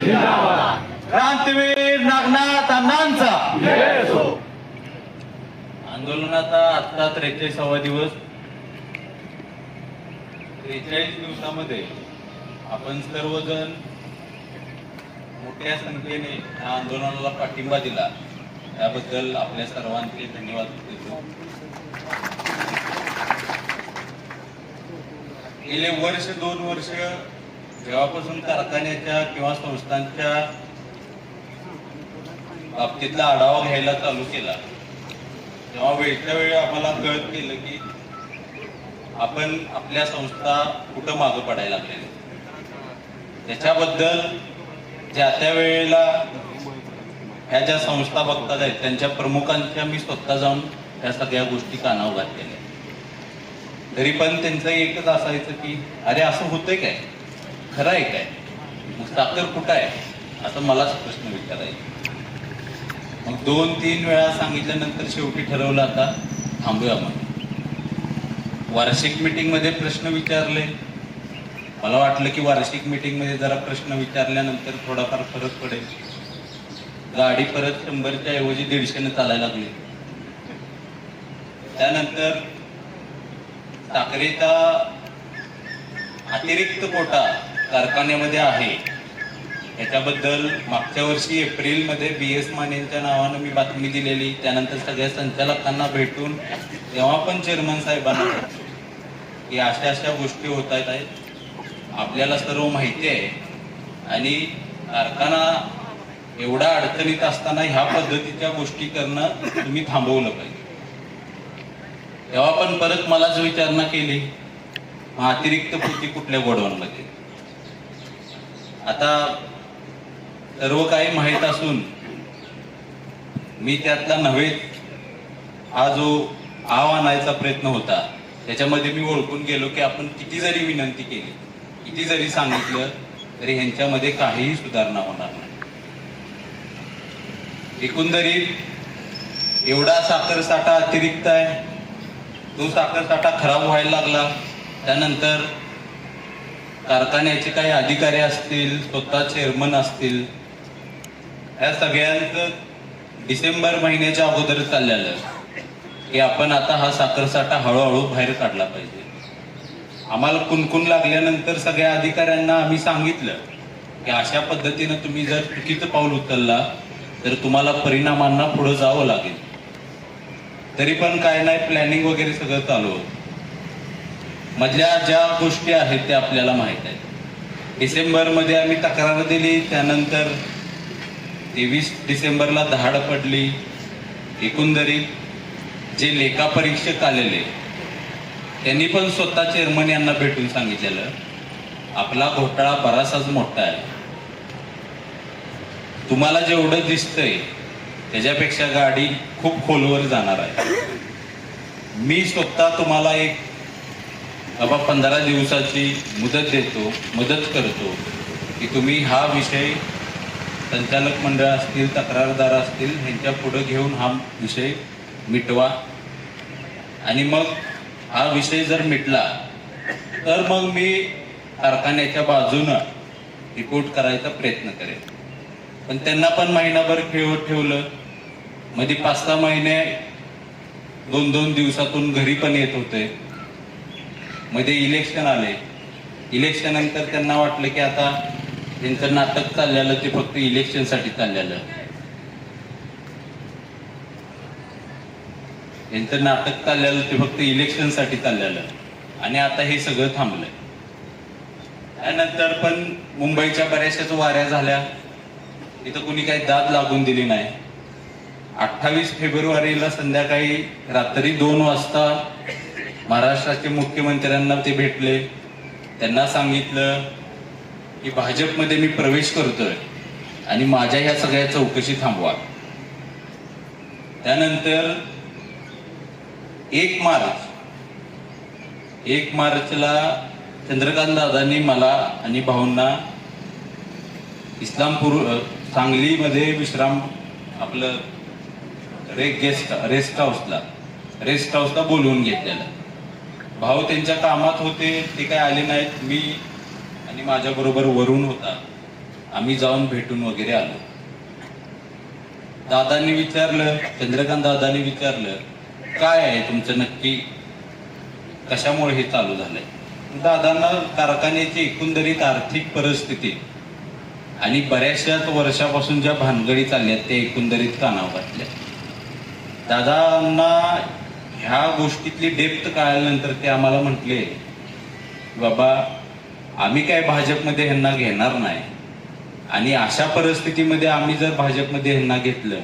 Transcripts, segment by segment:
क्रांतीवीर नागनाथ अण्णांचा आंदोलनाचा आजचा 43वा दिवस. 43 दिवसामध्ये आपण सर्वजण मोठ्या संख्येने या आंदोलनाला पाठिंबा दिला, त्याबद्दल आपल्या सर्वांचे धन्यवाद देतो. गेले वर्ष 2 वर्ष जेव्हापासून कारखान्याच्या किंवा संस्थांच्या बाबतीतला आढावा घ्यायला चालू केला, तेव्हा वेळच्या वेळी आम्हाला कळत गेलं की आपण आपल्या संस्था कुठं मागं पडायला लागलेले. त्याच्याबद्दल ज्या त्या वेळेला ह्या ज्या संस्था बघतात आहेत त्यांच्या प्रमुखांच्या मी स्वतः जाऊन त्या सगळ्या गोष्टी कानावर घातलेल्या. तरी पण त्यांचं एकच असायचं की अरे असं होतंय काय, खरं आहे काय, मग साखर कुठं आहे, असं मलाच प्रश्न विचारायचा. मग 2-3 वेळा सांगितल्यानंतर शेवटी ठरवलं आता थांबूया. मग वार्षिक मीटिंग मध्ये प्रश्न विचारले. मला वाटलं की वार्षिक मीटिंग मध्ये जरा प्रश्न विचारल्यानंतर थोडाफार फरक पडेल. गाडी परत 100च्या ऐवजी 150ने चालायला लागली. त्यानंतर साखरेचा अतिरिक्त कोटा कारखान्यामध्ये आहे याच्याबद्दल मागच्या वर्षी एप्रिलमध्ये BS मानेंच्या नावानं मी बातमी दिलेली. त्यानंतर सगळ्या संचालकांना भेटून तेव्हा पण चेअरमन साहेबांना की अशा गोष्टी होत आहेत, आपल्याला सर्व माहिती आहे आणि कारखाना एवढा अडचणीत असताना ह्या पद्धतीच्या गोष्टी करणं तुम्ही थांबवलं पाहिजे. तेव्हा पण परत मलाच विचारणा केली, मग अतिरिक्त पोती कुठल्या गोडाऊनमध्ये. आता सर्व काही माहीत असून मी त्यातला नव्हे, हा जो आणायचा प्रयत्न होता त्याच्यामध्ये मी ओळखून गेलो की आपण किती जरी विनंती केली, किती जरी सांगितलं तरी ह्यांच्यामध्ये काहीही सुधारणा होणार नाही. एकंदरीत एवढा साखर साठा अतिरिक्त आहे, तो साखर साठा खराब व्हायला लागला. त्यानंतर कारखान्याचे काही अधिकारी असतील, स्वतः चेअरमन असतील, या सगळ्यांचं डिसेंबर महिन्याच्या अगोदर चाललेलं की आपण आता हा साखर साठा हळूहळू बाहेर काढला पाहिजे. आम्हाला कुणकुण लागल्यानंतर सगळ्या अधिकाऱ्यांना आम्ही सांगितलं की अशा पद्धतीनं तुम्ही जर चुकीचं पाऊल उचलला तर तुम्हाला परिणामांना पुढे जावं लागेल. तरी पण काय नाही, प्लॅनिंग वगैरे सगळं चालू होतं. मधल्या ज्या गोष्टी आहेत त्या आपल्याला माहित आहेत. डिसेंबरमध्ये आम्ही तक्रार दिली, त्यानंतर 23 डिसेंबरला दहाड पडली. एकंदरीत जे लेखापरीक्षक आलेले त्यांनी पण स्वतः चेअरमन यांना भेटून सांगितलेलं आपला घोटाळा बराचसाच मोठा आहे, तुम्हाला जेवढं दिसतंय त्याच्यापेक्षा गाडी खूप खोलवर जाणार आहे. मी स्वतः तुम्हाला एक 15 दिवसाची मुदत देतो, मदत करतो की तुम्ही हा विषय संचालक मंडळ असतील, तक्रारदार असतील, ह्यांच्या पुढे घेऊन हा विषय मिटवा. आणि मग हा विषय जर मिटला तर मग मी कारखान्याच्या बाजूनं रिपोर्ट करायचा प्रयत्न करेन. पण त्यांना पण महिनाभर खेळवत ठेवलं. मध्ये 5-6 महिने 2-2 दिवसातून घरी पण येत होते. मध्ये इलेक्शन आले. इलेक्शन नंतर त्यांना वाटलं की आता त्यांचं नाटक चाललेलं ते फक्त इलेक्शनसाठी चाललेलं, यांचं नाटक चाललेलं ते फक्त इलेक्शनसाठी चाललेलं आणि आता हे सगळं थांबलंय. त्यानंतर पण मुंबईच्या बऱ्याचशाच वाऱ्या झाल्या, तिथं कुणी काही दाद लागून दिली नाही. 28 फेब्रुवारीला संध्याकाळी रात्री 2 वाजता महाराष्ट्राचे मुख्यमंत्र्यांना ते भेटले. त्यांना सांगितलं की भाजपमध्ये मी प्रवेश करतोय आणि माझ्या ह्या सगळ्या चौकशी थांबवा. त्यानंतर 1 मार्चला चंद्रकांत दादांनी मला आणि भाऊंना इस्लामपूर सांगलीमध्ये विश्राम आपलं रेस्ट हाऊसला बोलवून घेतलेलं. भाऊ त्यांच्या कामात होते, ते काय आले नाहीत. मी आणि माझ्या बरोबर वरुण होता. आम्ही जाऊन भेटून वगैरे आलो. दादांनी विचारलं, चंद्रकांत दादांनी विचारलं, काय आहे तुमचं नक्की, कशामुळे हे चालू झालंय. दादांना कारखान्याची एकंदरीत आर्थिक परिस्थिती आणि बऱ्याचशाच वर्षापासून ज्या भानगडी चालल्यात त्या एकंदरीत कानावर घातल्या. दादांना ह्या गोष्टीतली डेप्थ कळाल्यानंतर ते आम्हाला म्हटले, बाबा आम्ही काय भाजपमध्ये ह्यांना घेणार नाही, आणि अशा परिस्थितीमध्ये आम्ही जर भाजपमध्ये ह्यांना घेतलं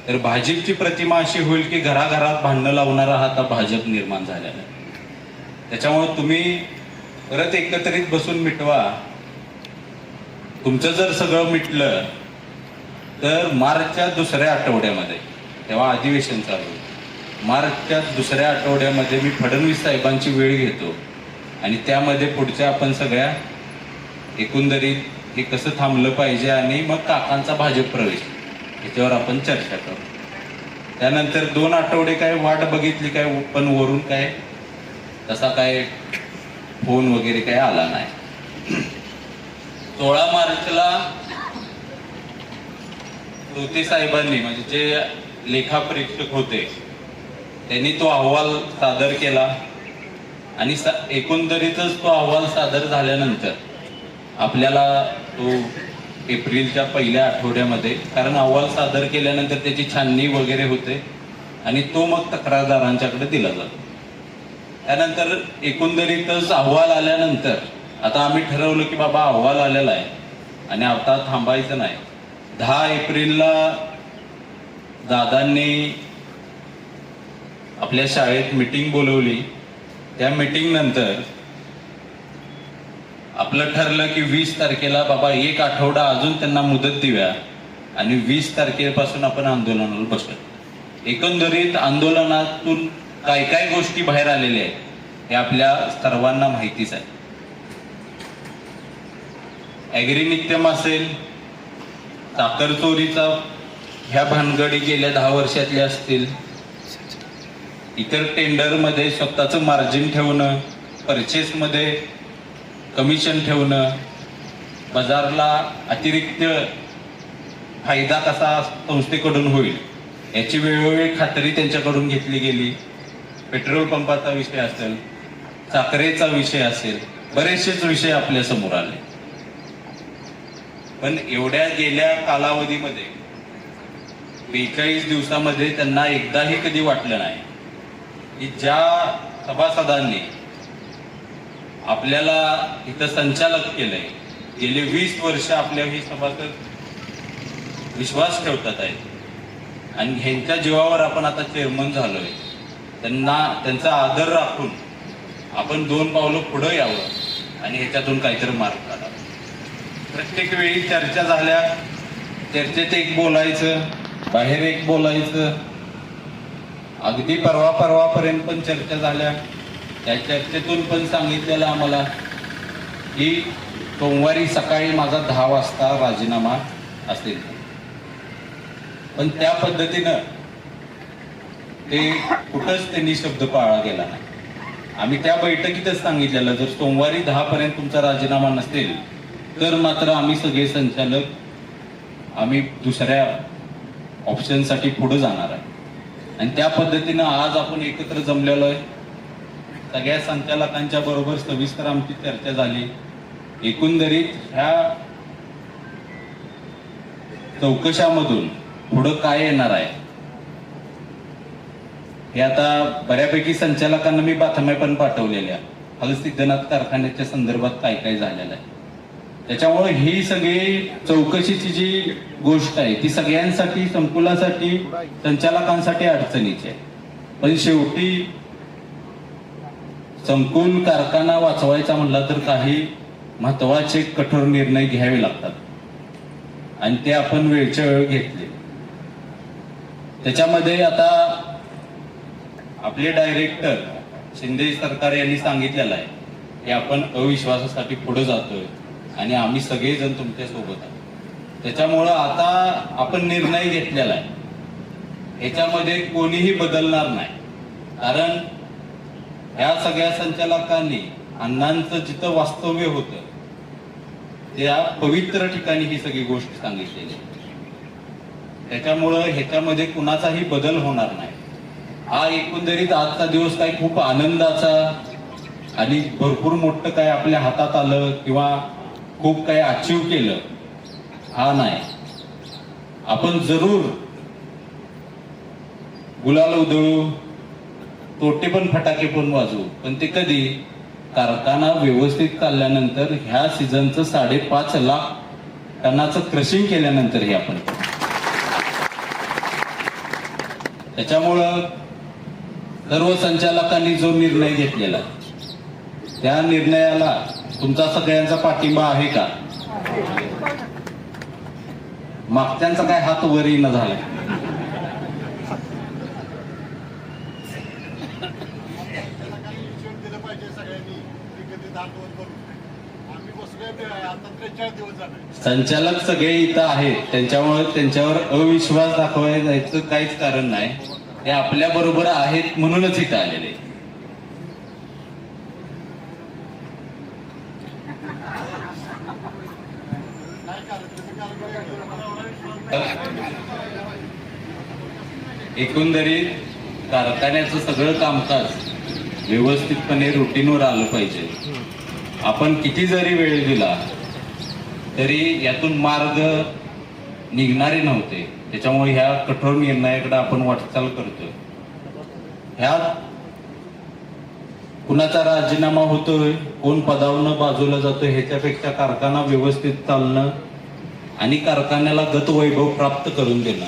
तर भाजपची प्रतिमा अशी होईल की घराघरात भांडणं लावणारा हा आता भाजप निर्माण झालेला आहे. त्याच्यामुळे तुम्ही परत एकत्रित बसून मिटवा. तुमचं जर सगळं मिटलं तर मार्चच्या दुसऱ्या आठवड्यामध्ये, तेव्हा अधिवेशन चालू, मार्चच्या दुसऱ्या आठवड्यामध्ये मी फडणवीस साहेबांची वेळ घेतो आणि त्यामध्ये पुढच्या आपण सगळ्या एकंदरीत हे कसं थांबलं पाहिजे आणि मग काकांचा भाजप प्रवेश याच्यावर आपण चर्चा करू. त्यानंतर 2 आठवडे काय वाट बघितली, काय पण वरून काय तसा काय फोन वगैरे काय आला नाही. 16 मार्चला तोते साहेबांनी, म्हणजे जे लेखापरीक्षक होते, त्यांनी तो अहवाल सादर केला आणि एकंदरीतच तो अहवाल सादर झाल्यानंतर आपल्याला तो एप्रिलच्या पहिल्या आठवड्यामध्ये, कारण अहवाल सादर केल्यानंतर त्याची छाननी वगैरे होते आणि तो मग तक्रारदारांच्याकडे दिला जातो. त्यानंतर एकंदरीतच अहवाल आल्यानंतर आता आम्ही ठरवलं की बाबा अहवाल आलेला आहे आणि आता थांबायचं नाही. 10 एप्रिलला दादांनी आपल्या शाळेत मीटिंग बोलवली. त्या मीटिंग नंतर आपलं ठरलं की 20 तारखेला बाबा 1 आठवडा अजून त्यांना मुदत देऊया आणि 20 तारखेपासून आपण आंदोलनाला बसू. एकंदरीत आंदोलनातून काय काय गोष्टी बाहेर आलेल्या आहेत हे आपल्या सर्वांना माहितीच आहे. ॲग्रीनित्यम असेल, साखर चोरीचा ह्या भानगडी गेल्या 10 वर्षातल्या असतील, इतर टेंडरमध्ये स्वतःचं मार्जिन ठेवणं, परचेसमध्ये कमिशन ठेवणं, बाजारला अतिरिक्त फायदा कसा संस्थेकडून होईल याची वेळोवेळी खात्री त्यांच्याकडून घेतली गेली. पेट्रोल पंपाचा विषय असेल, साखरेचा विषय असेल, बरेचसेच विषय आपल्या समोर आले. पण एवढ्या गेल्या कालावधीमध्ये 42 दिवसामध्ये त्यांना एकदाही कधी वाटलं नाही की ज्या सभासदांनी आपल्याला इथं संचालक केलंय, गेले 20 वर्ष आपल्या ही सभासद विश्वास ठेवतात आहेत आणि ह्यांच्या जीवावर आपण आता चेअरमन झालोय, त्यांचा आदर राखून आपण 2 पावलं पुढे यावं आणि ह्याच्यातून काहीतरी मार्ग काढावा. प्रत्येक वेळी चर्चा झाल्या, चर्चेत एक बोलायचं, बाहेर एक बोलायचं, अगदी परवापर्यंत पण चर्चा झाल्या. त्या चर्चेतून पण सांगितलेलं आम्हाला की सोमवारी सकाळी माझा 10 वाजता राजीनामा असेल. पण त्या पद्धतीनं ते कुठंच त्यांनी शब्द पाळला गेला नाही. आम्ही त्या बैठकीतच सांगितलेलं, जर सोमवारी 10 पर्यंत तुमचा राजीनामा नसेल तर मात्र आम्ही सगळे संचालक आम्ही दुसऱ्या ऑप्शनसाठी पुढे जाणार आहे. आणि त्या पद्धतीनं आज आपण एकत्र जमलेलो आहे. सगळ्या संचालकांच्या बरोबर सविस्तर आमची चर्चा झाली. एकंदरीत ह्या चौकशामधून पुढं काय येणार आहे हे आता बऱ्यापैकी संचालकांना मी बातम्या पण पाठवलेल्या, हलसिद्धनाथ कारखान्याच्या संदर्भात काय काय झालेलं आहे. त्याच्यामुळे ही सगळी चौकशीची जी गोष्ट आहे ती सगळ्यांसाठी, संकुलासाठी, संचालकांसाठी अडचणीची आहे. पण शेवटी संकुल कारखाना वाचवायचा म्हणला तर काही महत्वाचे कठोर निर्णय घ्यावे लागतात आणि ते आपण वेळच्या वेळ घेतले. त्याच्यामध्ये आता आपले डायरेक्टर शिंदे सरकार यांनी सांगितलेलं आहे की आपण अविश्वासासाठी पुढे जातोय आणि आम्ही सगळेजण तुमच्या सोबत आहोत. त्याच्यामुळं आता आपण निर्णय घेतलेला आहे, ह्याच्यामध्ये कोणीही बदलणार नाही. कारण ह्या सगळ्या संचालकांनी अण्णांचं जिथं वास्तव्य होतं त्या पवित्र ठिकाणी ही सगळी गोष्ट सांगितलेली आहे. त्याच्यामुळं ह्याच्यामध्ये कुणाचाही बदल होणार नाही. हा एकंदरीत आजचा दिवस काय खूप आनंदाचा आणि भरपूर मोठं काय आपल्या हातात आलं किंवा खूप काय अचीव केलं हा नाही. आपण जरूर गुलाल उधळू, तोटे पण फटाके पण वाजवू, पण ते कधी कारखाना व्यवस्थित चालल्यानंतर ह्या सीझनचं 5.5 लाख टनाचं क्रशिंग केल्यानंतर हे आपण. त्याच्यामुळं सर्व संचालकांनी जो निर्णय घेतलेला त्या निर्णयाला तुमचा सगळ्यांचा पाठिंबा आहे का? मागच्यांचा काय हात वरही न झाला. संचालक सगळे इथं आहेत, त्यांच्यामुळे त्यांच्यावर अविश्वास दाखवायला जायचं काहीच कारण नाही. ते आपल्या बरोबर आहेत म्हणूनच इथं आलेले. एकंदरीत कारखान्याचं सगळं कामकाज व्यवस्थितपणे रुटीनवर आलं पाहिजे. आपण किती जरी वेळ दिला तरी यातून मार्ग निघणारे नव्हते. त्याच्यामुळे ह्या कठोर निर्णयाकडे आपण वाटचाल करतोय. ह्यात कुणाचा राजीनामा होतोय, कोण पदावरनं बाजूला जातोय, ह्याच्यापेक्षा कारखाना व्यवस्थित चालणं आणि कारखान्याला गतवैभव प्राप्त करून देणं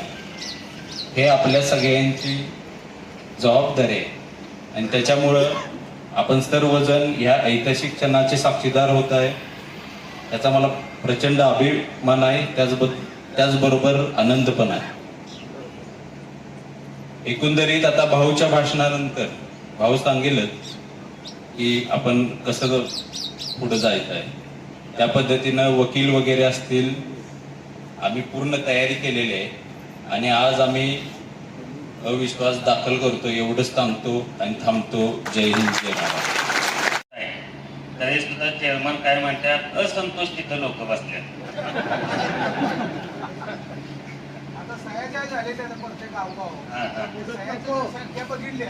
हे आपल्या सगळ्यांची जबाबदारी आहे. आणि त्याच्यामुळं आपण सर्वजण ह्या ऐतिहासिक क्षणाचे साक्षीदार होत आहे. त्याचा मला प्रचंड अभिमान आहे, त्याचबरोबर आनंद पण आहे. एकंदरीत आता भाऊच्या भाषणानंतर भाऊ सांगेलच की आपण कसं पुढे जायचं आहे. त्या पद्धतीनं वकील वगैरे असतील, आम्ही पूर्ण तयारी केलेली आहे आणि आज आम्ही अविश्वास दाखल करतो. एवढंच सांगतो आणि थांबतो. जय हिंद, जय महाराष्ट्र. तरी सुद्धा चेअरमन काय म्हणतात, असंतुष्टीत लोक बसल्यात. आता सह्या ज्या झाल्या त्या प्रत्येक गावगाव सह्याची संख्या बघितली